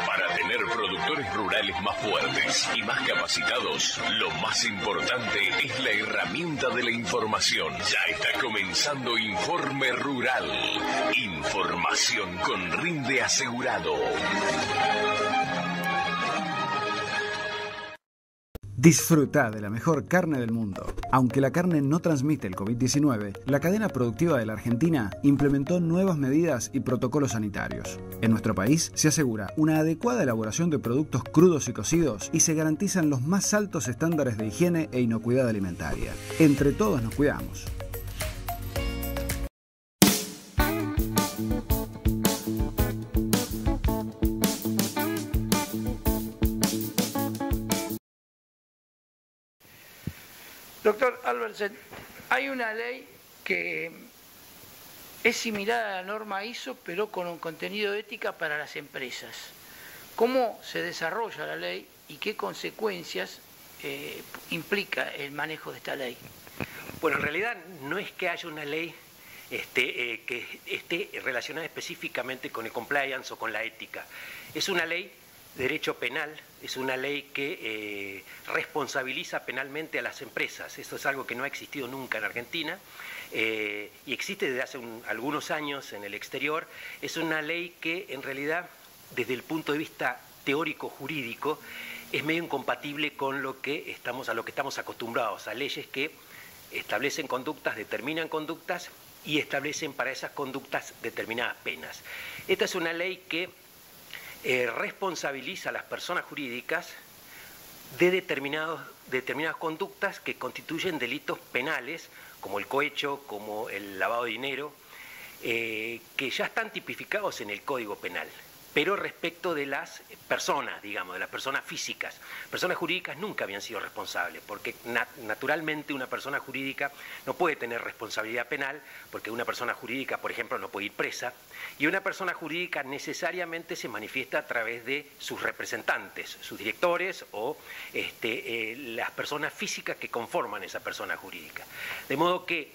Para tener productores rurales más fuertes y más capacitados, lo más importante es la herramienta de la información. Ya está comenzando Informe Rural. Información con rinde asegurado. Disfruta de la mejor carne del mundo. Aunque la carne no transmite el COVID-19, la cadena productiva de la Argentina implementó nuevas medidas y protocolos sanitarios. En nuestro país se asegura una adecuada elaboración de productos crudos y cocidos y se garantizan los más altos estándares de higiene e inocuidad alimentaria. Entre todos nos cuidamos. Doctor Albertsen, hay una ley que es similar a la norma ISO, pero con un contenido de ética para las empresas. ¿Cómo se desarrolla la ley y qué consecuencias implica el manejo de esta ley? Bueno, en realidad no es que haya una ley que esté relacionada específicamente con el compliance o con la ética. Es una ley de derecho penal, es una ley que responsabiliza penalmente a las empresas. Esto es algo que no ha existido nunca en Argentina y existe desde hace algunos años en el exterior. Es una ley que en realidad, desde el punto de vista teórico-jurídico, es medio incompatible con a lo que estamos acostumbrados, a leyes que establecen conductas, determinan conductas y establecen para esas conductas determinadas penas. Esta es una ley que responsabiliza a las personas jurídicas de determinadas conductas que constituyen delitos penales, como el cohecho, como el lavado de dinero, que ya están tipificados en el Código Penal. Pero respecto de las personas, digamos, de las personas físicas. Personas jurídicas nunca habían sido responsables, porque naturalmente una persona jurídica no puede tener responsabilidad penal, porque una persona jurídica, por ejemplo, no puede ir presa, y una persona jurídica necesariamente se manifiesta a través de sus representantes, sus directores o las personas físicas que conforman esa persona jurídica. De modo que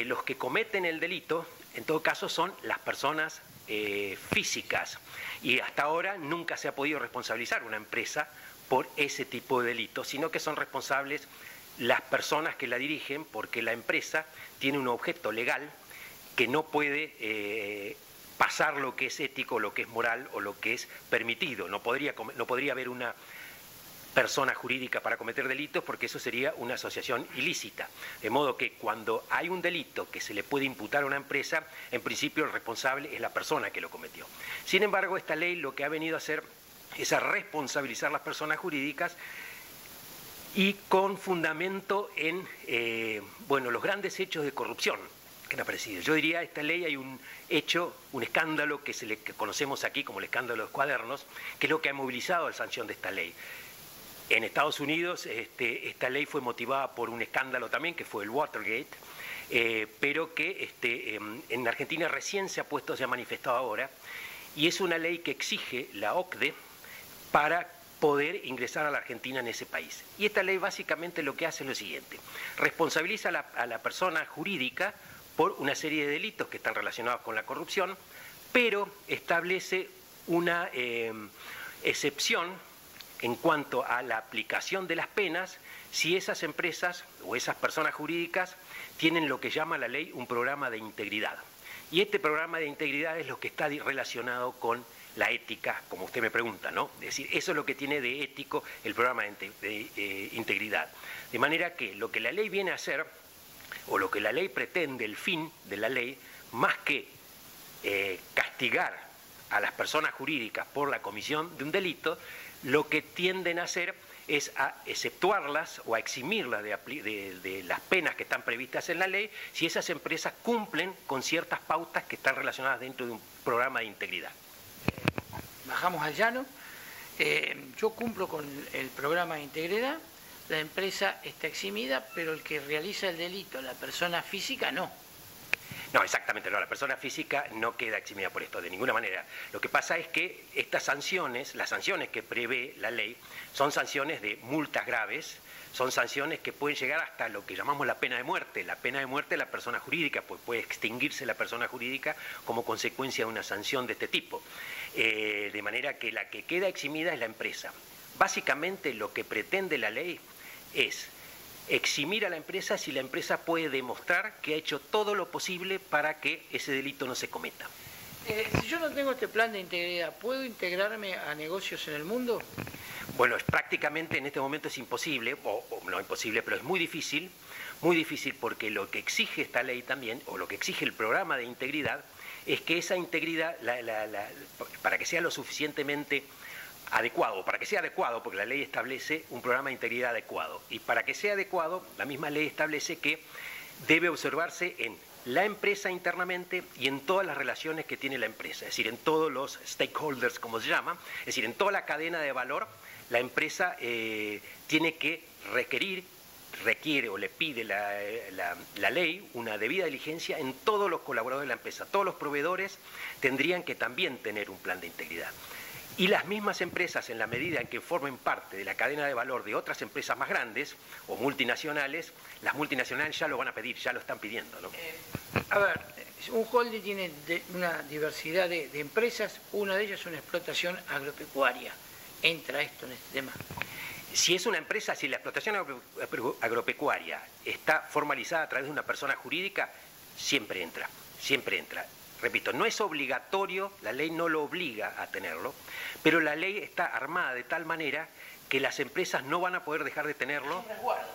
los que cometen el delito, en todo caso, son las personas físicas. Y hasta ahora nunca se ha podido responsabilizar una empresa por ese tipo de delitos, sino que son responsables las personas que la dirigen, porque la empresa tiene un objeto legal que no puede pasar lo que es ético, lo que es moral o lo que es permitido. No podría haber una persona jurídica para cometer delitos, porque eso sería una asociación ilícita. De modo que cuando hay un delito que se le puede imputar a una empresa, en principio el responsable es la persona que lo cometió. Sin embargo, esta ley lo que ha venido a hacer es a responsabilizar a las personas jurídicas y con fundamento en los grandes hechos de corrupción que han aparecido. Yo diría, esta ley hay un escándalo que conocemos aquí como el escándalo de los cuadernos, que es lo que ha movilizado la sanción de esta ley. En Estados Unidos esta ley fue motivada por un escándalo también, que fue el Watergate, pero que en Argentina recién se ha manifestado ahora, y es una ley que exige la OCDE para poder ingresar a la Argentina en ese país. Y esta ley básicamente lo que hace es lo siguiente: responsabiliza a la persona jurídica por una serie de delitos que están relacionados con la corrupción, pero establece una excepción en cuanto a la aplicación de las penas si esas empresas o esas personas jurídicas tienen lo que llama la ley un programa de integridad. Y este programa de integridad es lo que está relacionado con la ética, como usted me pregunta, ¿no? Es decir, eso es lo que tiene de ético el programa de integridad. De manera que lo que la ley viene a hacer, o lo que la ley pretende, el fin de la ley, más que castigar a las personas jurídicas por la comisión de un delito, lo que tienden a hacer es a exceptuarlas o a eximirlas de las penas que están previstas en la ley si esas empresas cumplen con ciertas pautas que están relacionadas dentro de un programa de integridad. Bajamos al llano. Yo cumplo con el programa de integridad, la empresa está eximida, pero el que realiza el delito, la persona física, no. No, exactamente, no, la persona física no queda eximida por esto, de ninguna manera. Lo que pasa es que estas sanciones, las sanciones que prevé la ley, son sanciones de multas graves, Son sanciones que pueden llegar hasta lo que llamamos la pena de muerte. La pena de muerte de la persona jurídica, pues puede extinguirse la persona jurídica como consecuencia de una sanción de este tipo. De manera que la que queda eximida es la empresa. Básicamente lo que pretende la ley es eximir a la empresa si la empresa puede demostrar que ha hecho todo lo posible para que ese delito no se cometa. Si yo no tengo este plan de integridad, ¿puedo integrarme a negocios en el mundo? Bueno, prácticamente en este momento es imposible, o no imposible, pero es muy difícil porque lo que exige esta ley también, o lo que exige el programa de integridad, es que esa integridad, para que sea lo suficientemente adecuado, para que sea adecuado, porque la ley establece un programa de integridad adecuado, y para que sea adecuado, la misma ley establece que debe observarse en la empresa internamente y en todas las relaciones que tiene la empresa, es decir, en todos los stakeholders, como se llama, es decir, en toda la cadena de valor, la empresa tiene que requiere o le pide la ley una debida diligencia en todos los colaboradores de la empresa. Todos los proveedores tendrían que también tener un plan de integridad. Y las mismas empresas, en la medida en que formen parte de la cadena de valor de otras empresas más grandes o multinacionales, las multinacionales ya lo van a pedir, ya lo están pidiendo, ¿no? A ver, un holding tiene una diversidad de empresas, una de ellas es una explotación agropecuaria. ¿Entra esto en este tema? Si es una empresa, si la explotación agropecuaria está formalizada a través de una persona jurídica, siempre entra, siempre entra. Repito, no es obligatorio, la ley no lo obliga a tenerlo, pero la ley está armada de tal manera que las empresas no van a poder dejar de tenerlo. Es un resguardo.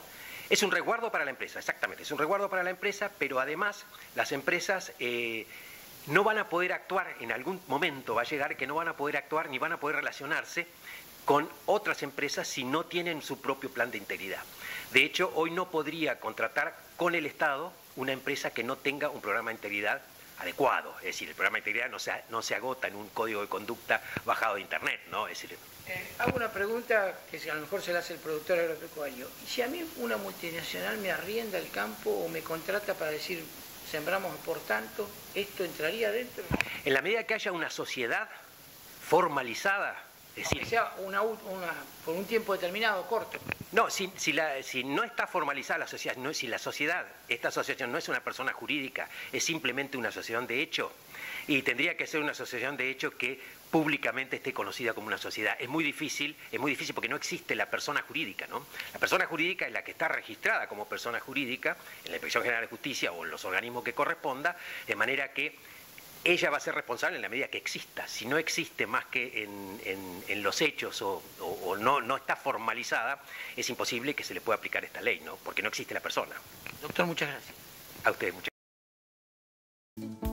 Es un resguardo para la empresa, exactamente, es un resguardo para la empresa, pero además las empresas no van a poder actuar, en algún momento va a llegar que no van a poder actuar ni van a poder relacionarse con otras empresas si no tienen su propio plan de integridad. De hecho, hoy no podría contratar con el Estado una empresa que no tenga un programa de integridad adecuado, es decir, el programa de integridad no se agota en un código de conducta bajado de internet, ¿no? Es decir, hago una pregunta que a lo mejor se la hace el productor agropecuario. ¿Y si a mí una multinacional me arrienda el campo o me contrata para decir sembramos por tanto, esto entraría dentro? En la medida que haya una sociedad formalizada, es decir, que sea por un tiempo determinado, corto. No, si no está formalizada la sociedad, si la sociedad, esta asociación no es una persona jurídica, es simplemente una asociación de hecho, y tendría que ser una asociación de hecho que públicamente esté conocida como una sociedad. Es muy difícil porque no existe la persona jurídica, ¿no? La persona jurídica es la que está registrada como persona jurídica en la Inspección General de Justicia o en los organismos que corresponda, de manera que ella va a ser responsable en la medida que exista. Si no existe más que en los hechos o no está formalizada, es imposible que se le pueda aplicar esta ley, ¿no? Porque no existe la persona. Doctor, muchas gracias. A ustedes, muchas gracias.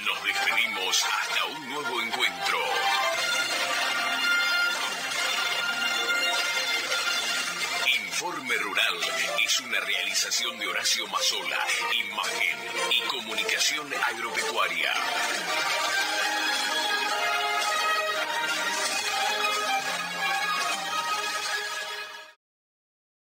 Nos despedimos hasta un nuevo encuentro. Informe Rural es una realización de Horacio Mazzola, imagen y comunicación agropecuaria.